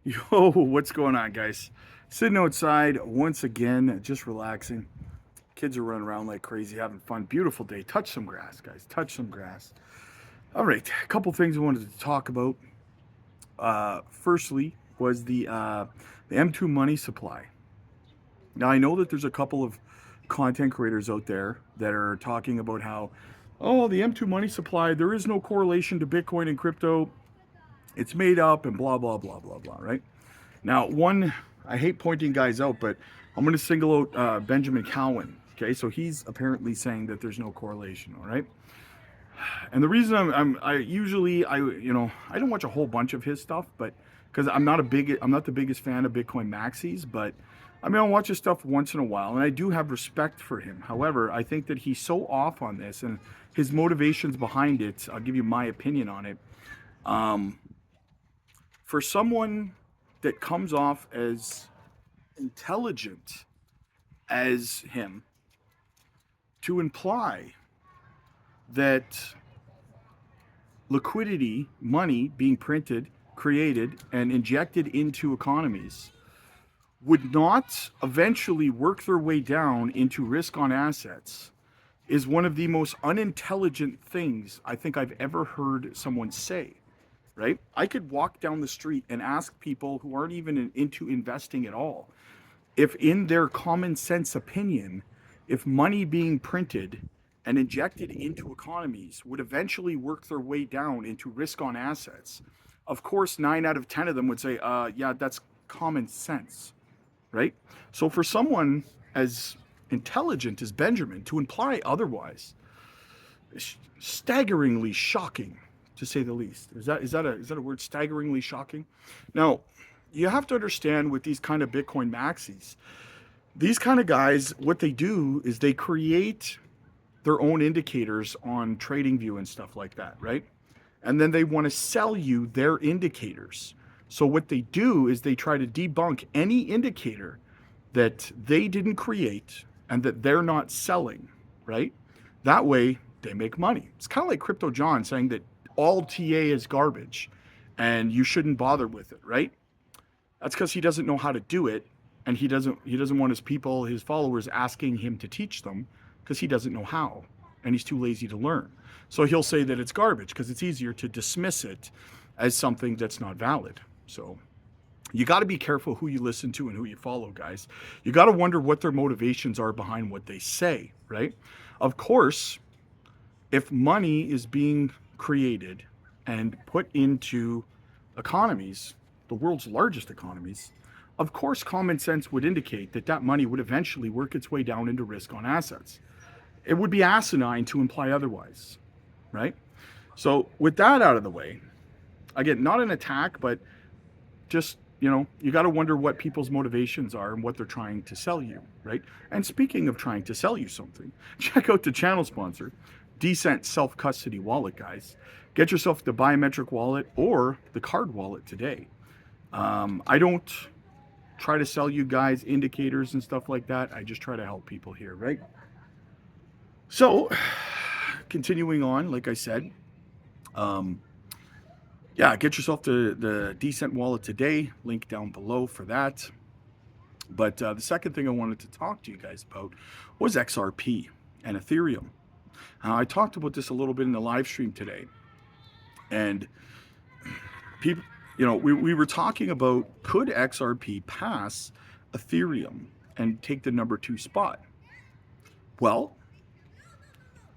Yo, what's going on, guys? Sitting outside once again, just relaxing. Kids are running around like crazy, having fun. Beautiful day. Touch some grass, guys. Touch some grass. All right, a couple things I wanted to talk about. Firstly, was the M2 money supply. Now I know that there's a couple of content creators out there that are talking about how, oh, the M2 money supply, there is no correlation to Bitcoin and crypto. It's made up and blah blah blah blah blah. Right? Now, one, I hate pointing guys out, but I'm going to single out Benjamin Cowan. Okay, so he's apparently saying that there's no correlation. All right, and the reason I usually I don't watch a whole bunch of his stuff, but because I'm not the biggest fan of Bitcoin maxis, but I mean I'll watch his stuff once in a while, and I do have respect for him. However, I think that he's so off on this, and his motivations behind it. I'll give you my opinion on it. Um, for someone that comes off as intelligent as him to imply that liquidity, money being printed, created, and injected into economies would not eventually work their way down into risk on assets is one of the most unintelligent things I think I've ever heard someone say. Right? I could walk down the street and ask people who aren't even into investing at all if, in their common sense opinion, if money being printed and injected into economies would eventually work their way down into risk on assets, of course, 9 out of 10 of them would say, yeah, that's common sense, right? So for someone as intelligent as Benjamin to imply otherwise is staggeringly shocking, to say the least. Is that a word? Staggeringly shocking. Now, you have to understand with these kind of Bitcoin maxis, these kind of guys, what they do is they create their own indicators on TradingView and stuff like that, right? And then they want to sell you their indicators. So what they do is they try to debunk any indicator that they didn't create and that they're not selling, right? That way they make money. It's kind of like Crypto John saying that all TA is garbage and you shouldn't bother with it, right? That's because he doesn't know how to do it, and he doesn't want his followers asking him to teach them because he doesn't know how, and he's too lazy to learn. So he'll say that it's garbage because it's easier to dismiss it as something that's not valid. So you got to be careful who you listen to and who you follow, guys. You got to wonder what their motivations are behind what they say, right? Of course, if money is being created and put into economies, the world's largest economies, of course, common sense would indicate that that money would eventually work its way down into risk on assets. It would be asinine to imply otherwise, right? So, with that out of the way, again, not an attack, but just, you got to wonder what people's motivations are and what they're trying to sell you, right? And speaking of trying to sell you something, check out the channel sponsor, Decent Self Custody Wallet, guys. Get yourself the biometric wallet or the card wallet today. I don't try to sell you guys indicators and stuff like that. I just try to help people here, right? So, continuing on, like I said, um, yeah, get yourself the Decent wallet today. Link down below for that. But the second thing I wanted to talk to you guys about was XRP and Ethereum. I talked about this a little bit in the live stream today, and people, we were talking about, could XRP pass Ethereum and take the number 2 spot? Well,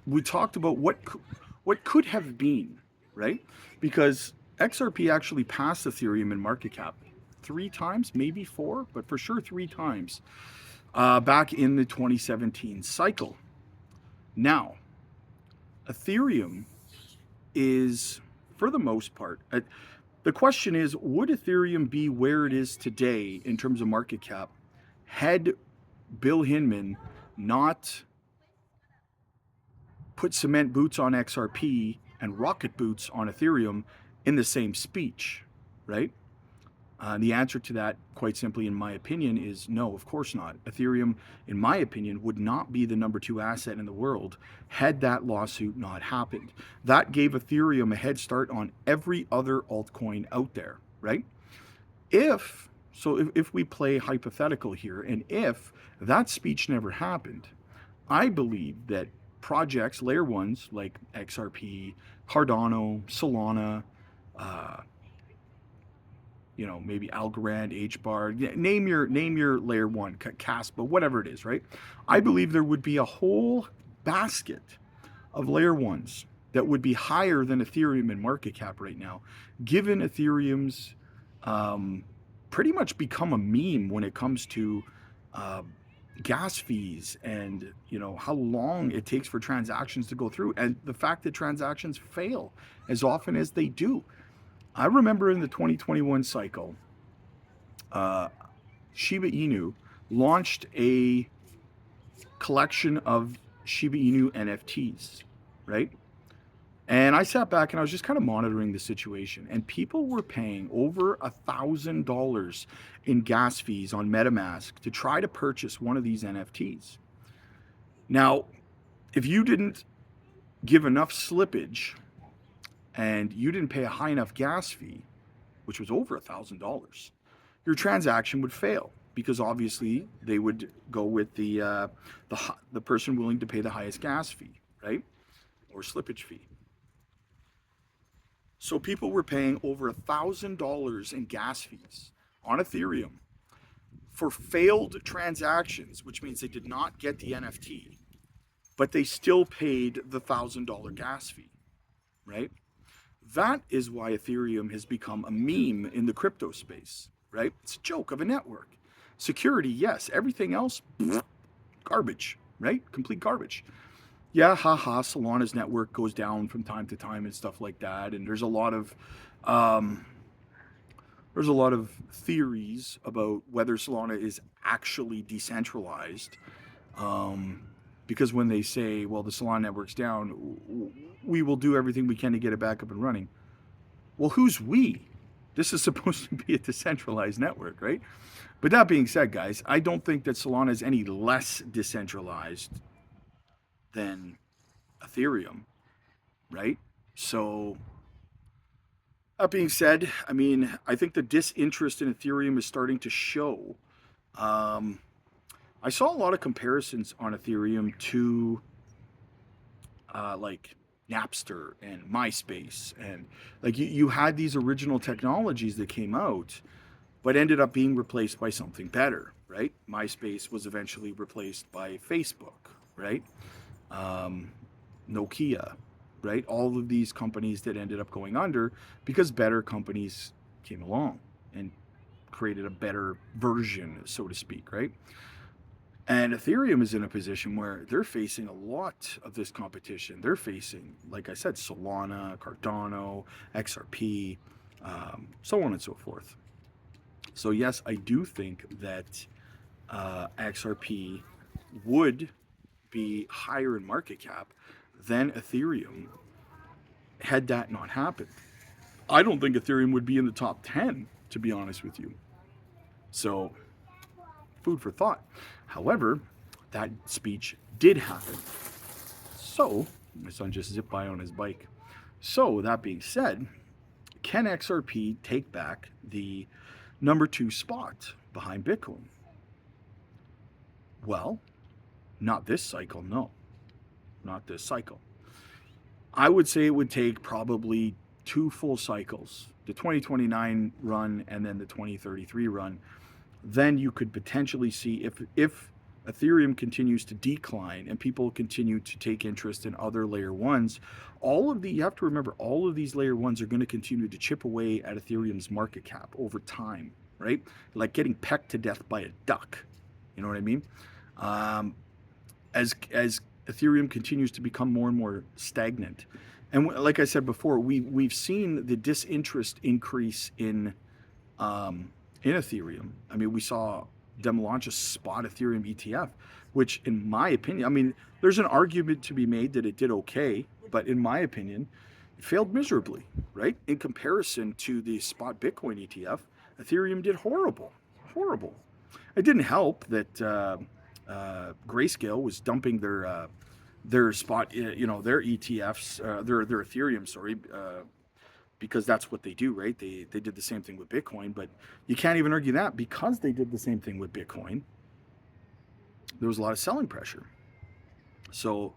we talked about what could have been, right? Because XRP actually passed Ethereum in market cap 3 times, maybe 4, but for sure 3 times back in the 2017 cycle. Now, Ethereum is, for the most part, the question is, would Ethereum be where it is today in terms of market cap had Bill Hinman not put cement boots on XRP and rocket boots on Ethereum in the same speech, right? The answer to that, quite simply, in my opinion, is no, of course not. Ethereum, in my opinion, would not be the number 2 asset in the world had that lawsuit not happened. That gave Ethereum a head start on every other altcoin out there, right? If we play hypothetical here, and if that speech never happened, I believe that projects, layer ones like XRP, Cardano, Solana, uh, maybe Algorand, HBAR, name your layer one, Caspa, whatever it is, right? I believe there would be a whole basket of layer ones that would be higher than Ethereum in market cap right now, given Ethereum's um, pretty much become a meme when it comes to uh, gas fees and how long it takes for transactions to go through, and the fact that transactions fail as often as they do. I remember in the 2021 cycle, uh, Shiba Inu launched a collection of Shiba Inu NFTs, right? And I sat back and I was just kind of monitoring the situation, and people were paying over $1,000 in gas fees on MetaMask to try to purchase one of these NFTs. Now, if you didn't give enough slippage and you didn't pay a high enough gas fee, which was over $1,000, your transaction would fail, because obviously they would go with the person willing to pay the highest gas fee, right, or slippage fee. So people were paying over $1,000 in gas fees on Ethereum for failed transactions, which means they did not get the NFT, but they still paid the $1,000 gas fee, right? That is why Ethereum has become a meme in the crypto space, right? It's a joke of a network. Security, yes. Everything else, garbage, right? Complete garbage. Yeah, haha, Solana's network goes down from time to time and stuff like that. And um, there's a lot of theories about whether Solana is actually decentralized. Um, because when they say, well, the Solana network's down, we will do everything we can to get it back up and running. Well, who's we? This is supposed to be a decentralized network, right? But that being said, guys, I don't think that Solana is any less decentralized than Ethereum, right? So, that being said, I mean, I think the disinterest in Ethereum is starting to show. Um, I saw a lot of comparisons on Ethereum to like Napster and MySpace, and like you had these original technologies that came out, but ended up being replaced by something better, right? MySpace was eventually replaced by Facebook, right? Um, Nokia, right? All of these companies that ended up going under because better companies came along and created a better version, so to speak, right? And Ethereum is in a position where they're facing a lot of this competition. They're facing, like I said, Solana, Cardano, XRP, so on and so forth. So yes, I do think that XRP would be higher in market cap than Ethereum had that not happened. I don't think Ethereum would be in the top 10, to be honest with you. So, food for thought. However, that speech did happen. So, my son just zipped by on his bike. So, that being said, can XRP take back the number 2 spot behind Bitcoin? Well, not this cycle, no. Not this cycle. I would say it would take probably 2 full cycles, the 2029 run and then the 2033 run. Then you could potentially see if Ethereum continues to decline and people continue to take interest in other layer ones, you have to remember, all of these layer ones are going to continue to chip away at Ethereum's market cap over time, right? Like getting pecked to death by a duck. You know what I mean? As Ethereum continues to become more and more stagnant. And like I said before, we've seen the disinterest increase in Ethereum. I mean, we saw them launch a spot Ethereum ETF, which in my opinion, I mean, there's an argument to be made that it did okay, but in my opinion, it failed miserably, right? In comparison to the spot Bitcoin ETF, Ethereum did horrible, horrible. It didn't help that Grayscale was dumping their spot, their ETFs, their Ethereum, sorry, because that's what they do, right? They did the same thing with Bitcoin, but you can't even argue that because they did the same thing with Bitcoin. There was a lot of selling pressure. So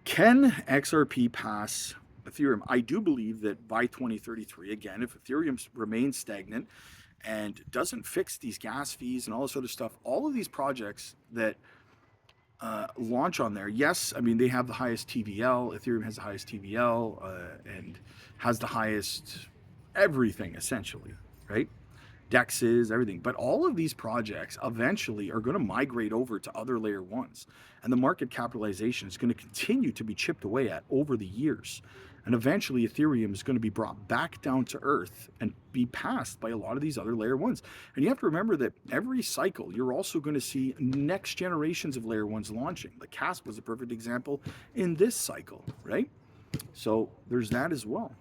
can XRP pass Ethereum? I do believe that by 2033, again, if Ethereum remains stagnant and doesn't fix these gas fees and all this other stuff, all of these projects that launch on there, yes, I mean, they have the highest TVL. Ethereum has the highest TVL and has the highest everything, essentially, right? Dexes, everything. But all of these projects eventually are going to migrate over to other layer ones. And the market capitalization is going to continue to be chipped away at over the years. And eventually Ethereum is going to be brought back down to earth and be passed by a lot of these other layer ones. And you have to remember that every cycle, you're also going to see next generations of layer ones launching. The CASP was a perfect example in this cycle, right? So there's that as well.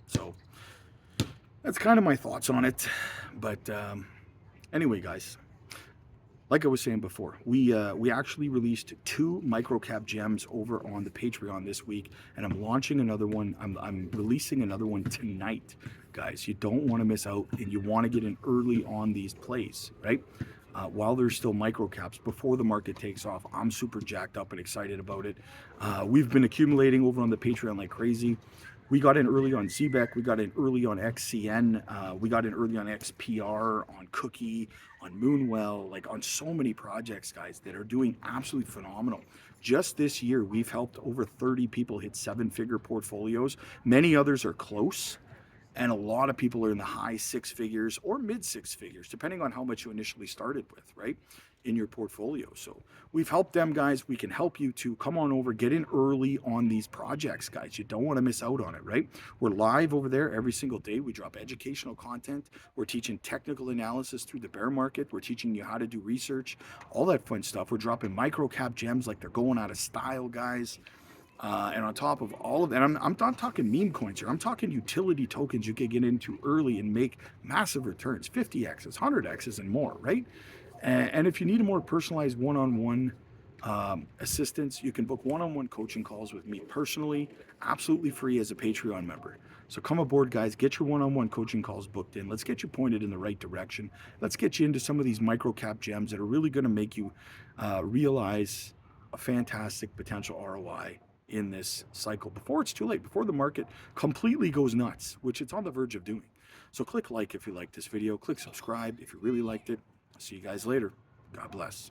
So that's kind of my thoughts on it. But anyway, guys, like I was saying before, we actually released 2 microcap gems over on the Patreon this week, and I'm launching another one. I'm releasing another one tonight, guys. You don't want to miss out, and you want to get in early on these plays, right? While there's still microcaps before the market takes off. I'm super jacked up and excited about it. We've been accumulating over on the Patreon like crazy. We got in early on CBEC, we got in early on XCN, we got in early on XPR, on Cookie, on Moonwell, like on so many projects, guys, that are doing absolutely phenomenal. Just this year, we've helped over 30 people hit 7-figure portfolios. Many others are close. And a lot of people are in the high 6 figures or mid 6 figures, depending on how much you initially started with, right, in your portfolio. So we've helped them, guys. We can help you to come on over, get in early on these projects, guys. You don't want to miss out on it, right? We're live over there every single day. We drop educational content. We're teaching technical analysis through the bear market. We're teaching you how to do research, all that fun stuff. We're dropping micro cap gems like they're going out of style, guys. And on top of all of that, I'm not talking meme coins here. I'm talking utility tokens you can get into early and make massive returns, 50x's, 100x's, and more, right? And if you need a more personalized one-on-one assistance, you can book one-on-one coaching calls with me personally, absolutely free as a Patreon member. So come aboard, guys. Get your one-on-one coaching calls booked in. Let's get you pointed in the right direction. Let's get you into some of these micro-cap gems that are really going to make you realize a fantastic potential ROI in this cycle before it's too late, before the market completely goes nuts, which it's on the verge of doing. So click like if you liked this video, click subscribe if you really liked it. I'll see you guys later. God bless.